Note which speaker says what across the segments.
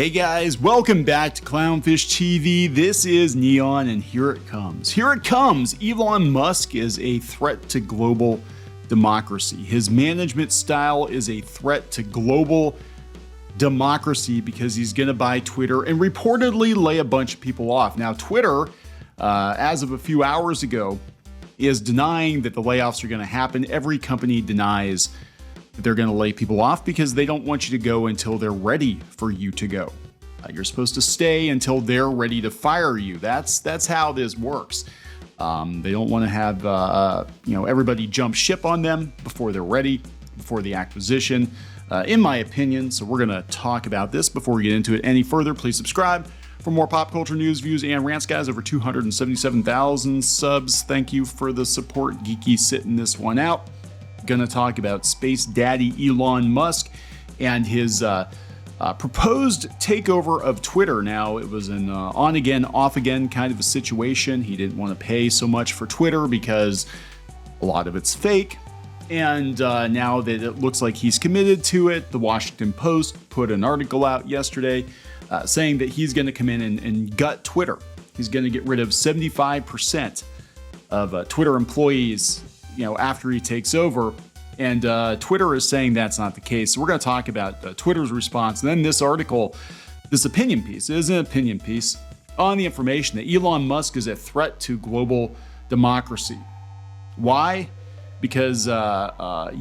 Speaker 1: Hey guys, welcome back to Clownfish TV. This is Neon and here it comes. Here it comes. Elon Musk is a threat to global democracy. His management style is a threat to global democracy because he's going to buy Twitter and reportedly lay a bunch of people off. Now, Twitter, as of a few hours ago, is denying that the layoffs are going to happen. Every company denies that they're going to lay people off because they don't want you to go until they're ready for you to go. You're supposed to stay until they're ready to fire you. That's how this works. They don't want to have everybody jump ship on them before they're ready, before the acquisition, in my opinion. So we're going to talk about this. Before we get into it any further, please subscribe for more pop culture news, views, and rants, guys. Over 277,000 subs. Thank you for the support. Geeky sitting this one out. Going to talk about Space Daddy Elon Musk and his proposed takeover of Twitter. Now, it was an on-again, off-again kind of a situation. He didn't want to pay so much for Twitter because a lot of it's fake. And now that it looks like he's committed to it, the Washington Post put an article out yesterday saying that he's going to come in and gut Twitter. He's going to get rid of 75% of Twitter employees, after he takes over. And Twitter is saying that's not the case. So we're going to talk about Twitter's response. And then this article, this opinion piece, it is an opinion piece on the information that Elon Musk is a threat to global democracy. Why? Because Elon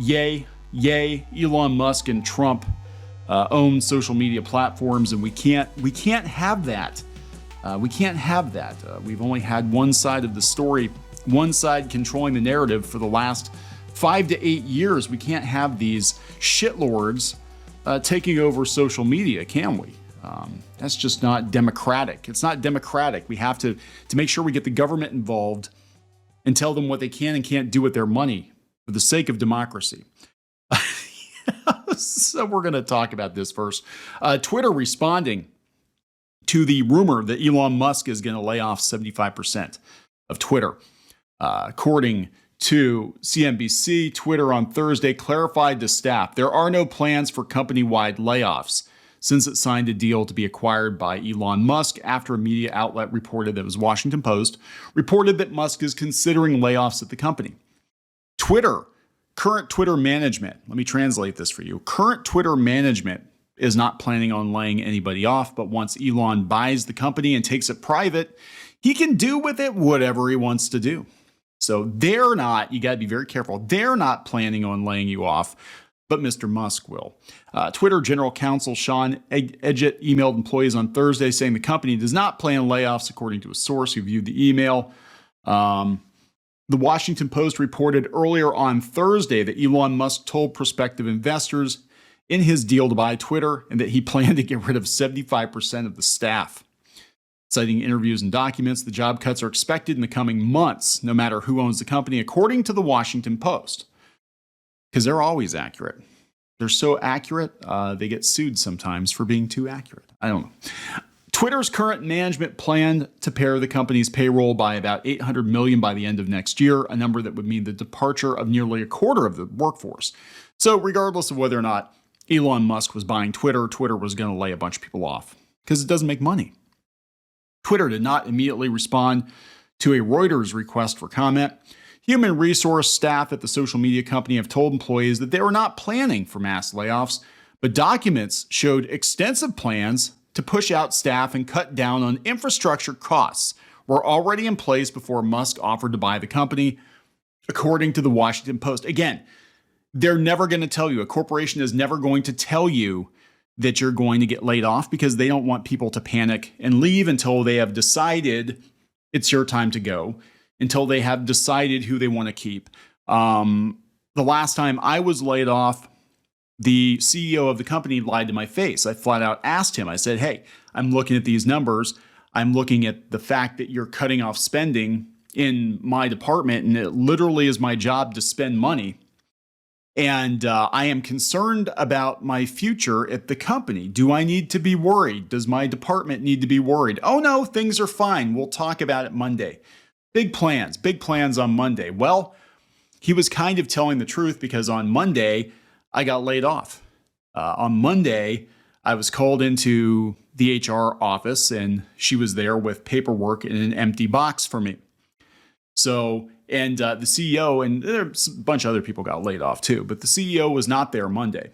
Speaker 1: Musk and Trump own social media platforms, and we can't have that. We can't have that. We've only had one side of the story, one side controlling the narrative for the last 5 to 8 years. We can't have these shitlords taking over social media, can we? That's just not democratic. It's not democratic. We have to make sure we get the government involved and tell them what they can and can't do with their money for the sake of democracy. So we're going to talk about this first. Twitter responding to the rumor that Elon Musk is going to lay off 75% of Twitter. According to CNBC, Twitter on Thursday clarified to staff there are no plans for company-wide layoffs since it signed a deal to be acquired by Elon Musk after a media outlet reported that it was Washington Post, reported that Musk is considering layoffs at the company. Current Twitter management, let me translate this for you. Current Twitter management is not planning on laying anybody off, but once Elon buys the company and takes it private, he can do with it whatever he wants to do. So they're not, you got to be very careful, they're not planning on laying you off, but Mr. Musk will. Twitter General Counsel Sean Edgett emailed employees on Thursday saying the company does not plan layoffs, according to a source who viewed the email. The Washington Post reported earlier on Thursday that Elon Musk told prospective investors in his deal to buy Twitter and that he planned to get rid of 75% of the staff. Citing interviews and documents, the job cuts are expected in the coming months, no matter who owns the company, according to the Washington Post. Because they're always accurate. They're so accurate, they get sued sometimes for being too accurate. I don't know. Twitter's current management planned to pare the company's payroll by about $800 million by the end of next year, a number that would mean the departure of nearly a quarter of the workforce. So regardless of whether or not Elon Musk was buying Twitter, Twitter was going to lay a bunch of people off because it doesn't make money. Twitter did not immediately respond to a Reuters request for comment. Human resource staff at the social media company have told employees that they were not planning for mass layoffs, but documents showed extensive plans to push out staff and cut down on infrastructure costs were already in place before Musk offered to buy the company, according to the Washington Post. Again, they're never going to tell you, a corporation is never going to tell you that you're going to get laid off because they don't want people to panic and leave until they have decided it's your time to go, until they have decided who they want to keep. The last time I was laid off, the CEO of the company lied to my face. I flat out asked him, I said, hey, I'm looking at these numbers. I'm looking at the fact that you're cutting off spending in my department, and it literally is my job to spend money. And I am concerned about my future at the company. Do I need to be worried? Does my department need to be worried? Oh, no, things are fine. We'll talk about it Monday. Big plans on Monday. Well, he was kind of telling the truth because on Monday, I got laid off. On Monday, I was called into the HR office, and she was there with paperwork in an empty box for me. So, and the CEO, and there's a bunch of other people got laid off too, but the CEO was not there Monday.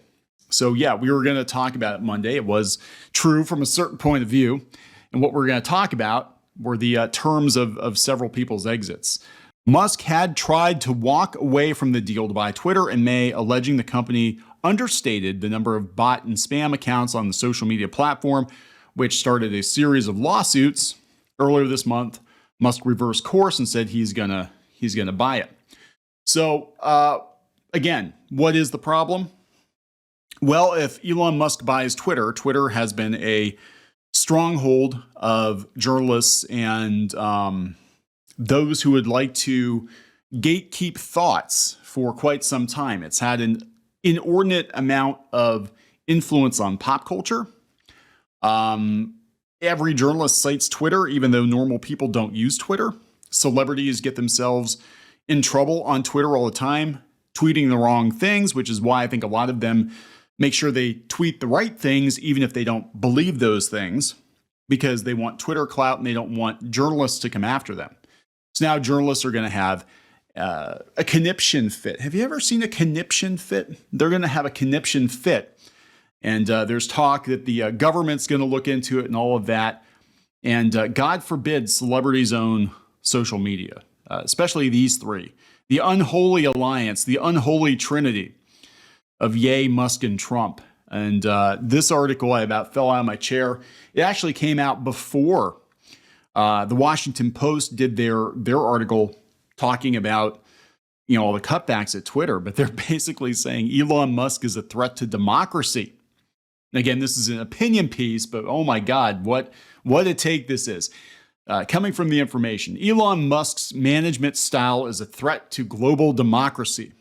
Speaker 1: So yeah, we were going to talk about it Monday. It was true from a certain point of view. And what we're going to talk about were the terms of several people's exits. Musk had tried to walk away from the deal to buy Twitter in May, alleging the company understated the number of bot and spam accounts on the social media platform, which started a series of lawsuits. Earlier this month, Musk reversed course and said he's gonna buy it. So again, what is the problem? Well, if Elon Musk buys Twitter, Twitter has been a stronghold of journalists and those who would like to gatekeep thoughts for quite some time. It's had an inordinate amount of influence on pop culture. Every journalist cites Twitter, even though normal people don't use Twitter. Celebrities get themselves in trouble on Twitter all the time, tweeting the wrong things, which is why I think a lot of them make sure they tweet the right things, even if they don't believe those things, because they want Twitter clout and they don't want journalists to come after them. So now journalists are going to have a conniption fit. Have you ever seen a conniption fit? They're going to have a conniption fit. And there's talk that the government's going to look into it and all of that. And God forbid celebrities own social media, especially these three. The unholy alliance, the unholy trinity of Ye, Musk, and Trump. And this article, I about fell out of my chair. It actually came out before the Washington Post did their article talking about, all the cutbacks at Twitter. But they're basically saying Elon Musk is a threat to democracy. And again, this is an opinion piece, but oh my God, what a take this is. Coming from the information, Elon Musk's management style is a threat to global democracy.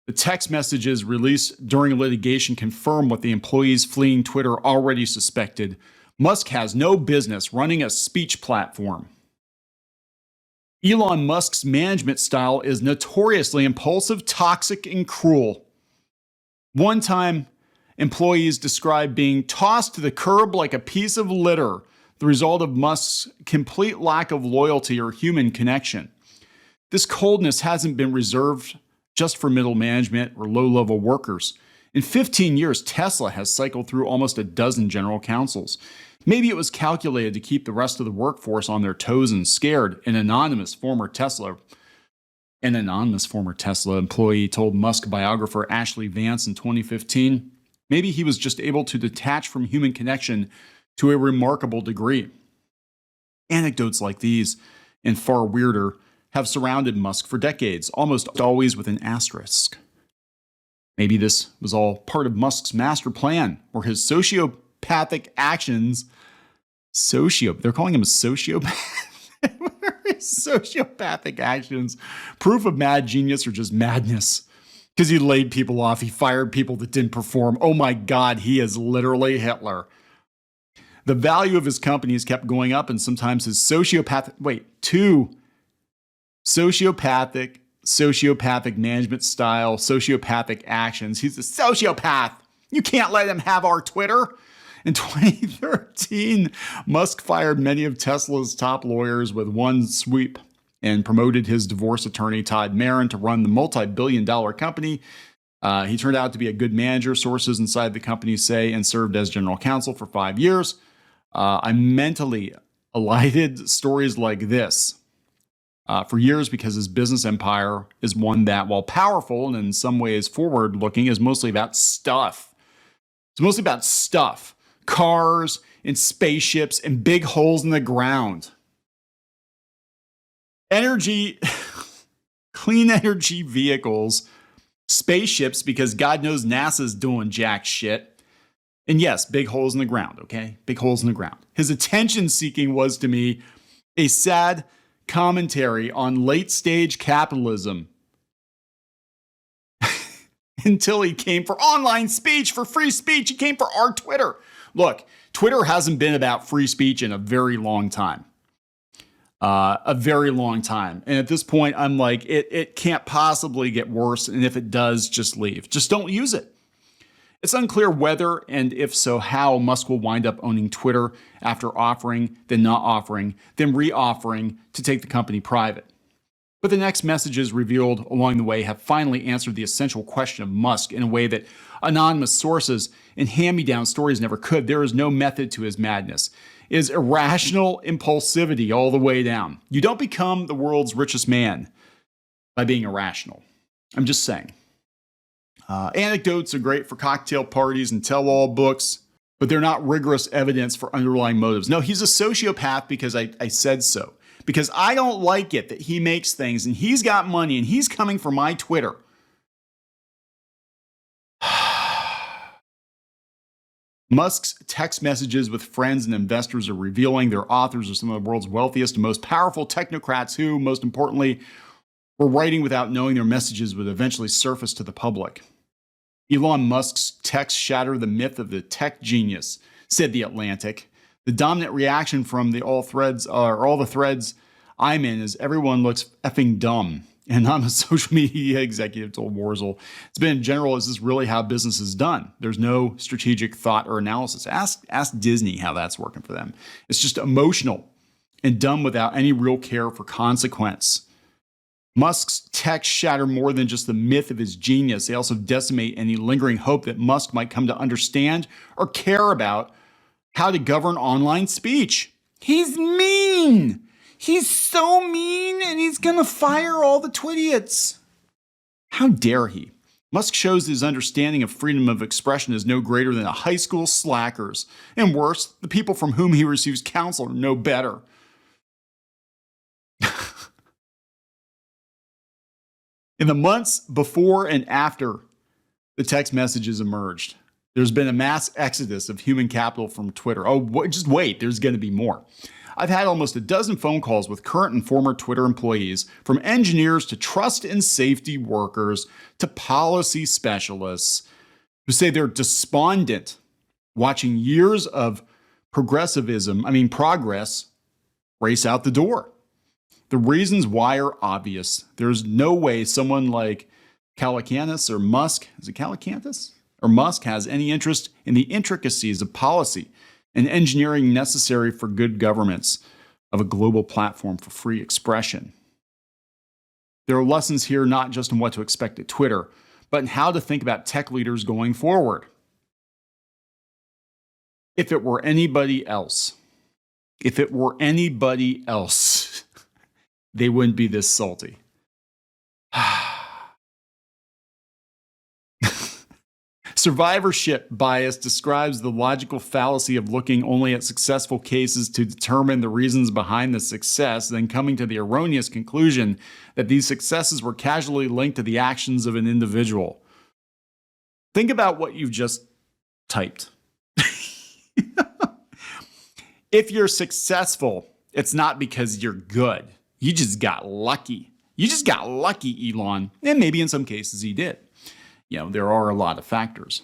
Speaker 1: The text messages released during litigation confirm what the employees fleeing Twitter already suspected. Musk has no business running a speech platform. Elon Musk's management style is notoriously impulsive, toxic, and cruel. One time, employees described being tossed to the curb like a piece of litter, the result of Musk's complete lack of loyalty or human connection. This coldness hasn't been reserved just for middle management or low-level workers. In 15 years, Tesla has cycled through almost a dozen general counsels. Maybe it was calculated to keep the rest of the workforce on their toes and scared. An anonymous former Tesla employee told Musk biographer Ashley Vance in 2015. Maybe he was just able to detach from human connection to a remarkable degree. Anecdotes like these, and far weirder, have surrounded Musk for decades, almost always with an asterisk. Maybe this was all part of Musk's master plan, or his sociopathic actions. They're calling him a sociopath. Sociopathic actions, proof of mad genius or just madness. Because he laid people off, he fired people that didn't perform. Oh my God, he is literally Hitler. The value of his company has kept going up, and sometimes his sociopathic management style, sociopathic actions. He's a sociopath. You can't let him have our Twitter. In 2013, Musk fired many of Tesla's top lawyers with one sweep and promoted his divorce attorney, Todd Marin, to run the multi-billion-dollar company. He turned out to be a good manager, sources inside the company say, and served as general counsel for 5 years. I mentally elided stories like this for years because his business empire is one that, while powerful and in some ways forward-looking, is mostly about stuff. It's mostly about stuff. Cars and spaceships and big holes in the ground. Energy, clean energy vehicles, spaceships, because God knows NASA's doing jack shit. And yes, big holes in the ground, okay? Big holes in the ground. His attention seeking was, to me, a sad commentary on late stage capitalism. Until he came for online speech, for free speech. He came for our Twitter. Look, Twitter hasn't been about free speech in a very long time. A very long time. And at this point, I'm like, it can't possibly get worse. And if it does, just leave. Just don't use it. It's unclear whether, and if so, how Musk will wind up owning Twitter after offering, then not offering, then re-offering to take the company private. But the next messages revealed along the way have finally answered the essential question of Musk in a way that anonymous sources and hand-me-down stories never could. There is no method to his madness. It is irrational impulsivity all the way down. You don't become the world's richest man by being irrational. I'm just saying. Anecdotes are great for cocktail parties and tell-all books, but they're not rigorous evidence for underlying motives. No, he's a sociopath because I said so. Because I don't like it that he makes things and he's got money and he's coming for my Twitter. Musk's text messages with friends and investors are revealing their authors are some of the world's wealthiest and most powerful technocrats who, most importantly, were writing without knowing their messages would eventually surface to the public. Elon Musk's texts shatter the myth of the tech genius, said The Atlantic. The dominant reaction from all the threads I'm in is everyone looks effing dumb. And I'm a social media executive, told Warzel. It's been in general, is this really how business is done? There's no strategic thought or analysis. Ask Disney how that's working for them. It's just emotional and done without any real care for consequence. Musk's texts shatter more than just the myth of his genius. They also decimate any lingering hope that Musk might come to understand or care about how to govern online speech. He's mean. He's so mean, and he's going to fire all the Twidiots. How dare he? Musk shows his understanding of freedom of expression is no greater than a high school slackers. And worse, the people from whom he receives counsel are no better. In the months before and after the text messages emerged, there's been a mass exodus of human capital from Twitter. Oh, just wait, there's going to be more. I've had almost a dozen phone calls with current and former Twitter employees, from engineers to trust and safety workers to policy specialists, who say they're despondent watching years of progress race out the door. The reasons why are obvious. There's no way someone like Calacanis or Musk, is it Calacantis? Or Musk has any interest in the intricacies of policy and engineering necessary for good governance of a global platform for free expression. There are lessons here not just in what to expect at Twitter, but in how to think about tech leaders going forward. If it were anybody else, they wouldn't be this salty. Survivorship bias describes the logical fallacy of looking only at successful cases to determine the reasons behind the success, then coming to the erroneous conclusion that these successes were casually linked to the actions of an individual. Think about what you've just typed. If you're successful, it's not because you're good. You just got lucky. You just got lucky, Elon. And maybe in some cases he did. There are a lot of factors.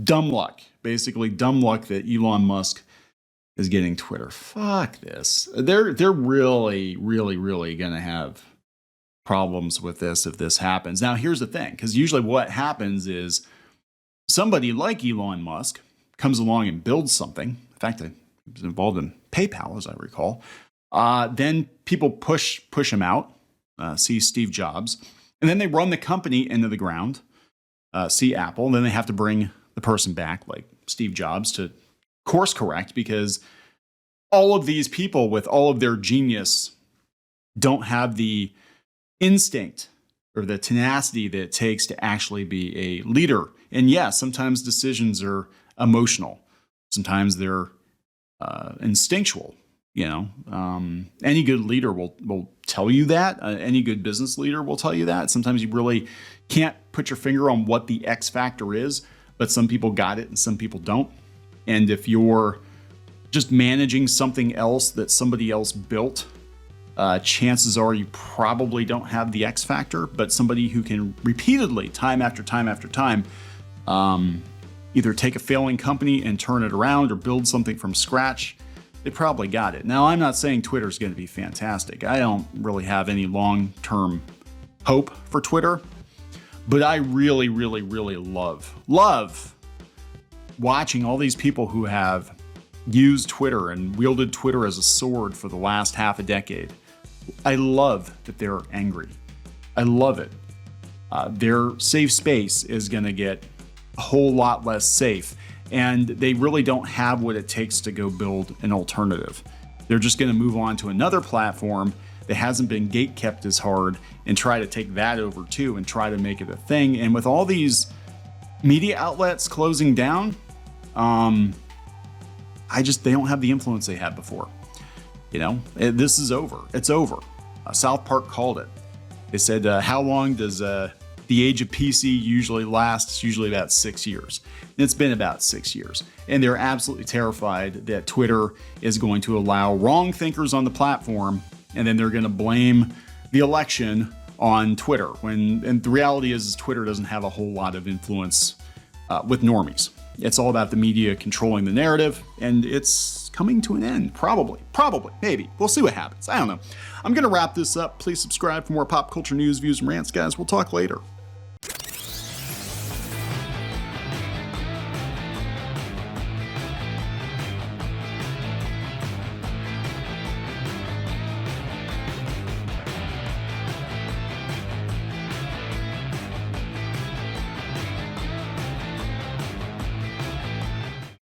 Speaker 1: Dumb luck. Basically, dumb luck that Elon Musk is getting Twitter. Fuck this. They're really, really, really going to have problems with this if this happens. Now, here's the thing, because usually what happens is somebody like Elon Musk comes along and builds something. In fact, I was involved in PayPal, as I recall. Then people push him out, see Steve Jobs. And then they run the company into the ground, see Apple, and then they have to bring the person back, like Steve Jobs, to course correct, because all of these people with all of their genius don't have the instinct or the tenacity that it takes to actually be a leader. And yes, sometimes decisions are emotional. Sometimes they're instinctual. Any good leader will tell you that. Any good business leader will tell you that. Sometimes you really can't put your finger on what the X factor is, but some people got it and some people don't. And if you're just managing something else that somebody else built, chances are you probably don't have the X factor, but somebody who can repeatedly, time after time after time, either take a failing company and turn it around or build something from scratch, they probably got it. Now, I'm not saying Twitter's going to be fantastic. I don't really have any long-term hope for Twitter. But I really, really, really love watching all these people who have used Twitter and wielded Twitter as a sword for the last half a decade. I love that they're angry. I love it. Their safe space is going to get a whole lot less safe, and they really don't have what it takes to go build an alternative. They're just going to move on to another platform that hasn't been gatekept as hard and try to take that over too and try to make it a thing. And with all these media outlets closing down, they don't have the influence they had before. You know, this is over. It's over. South Park called it. They said, how long does the age of PC usually last? It's usually about 6 years. And it's been about 6 years. And they're absolutely terrified that Twitter is going to allow wrong thinkers on the platform, and then they're going to blame the election on Twitter. And the reality is Twitter doesn't have a whole lot of influence with normies. It's all about the media controlling the narrative, and it's coming to an end. Probably, maybe. We'll see what happens. I don't know. I'm going to wrap this up. Please subscribe for more pop culture news, views, and rants, guys. We'll talk later.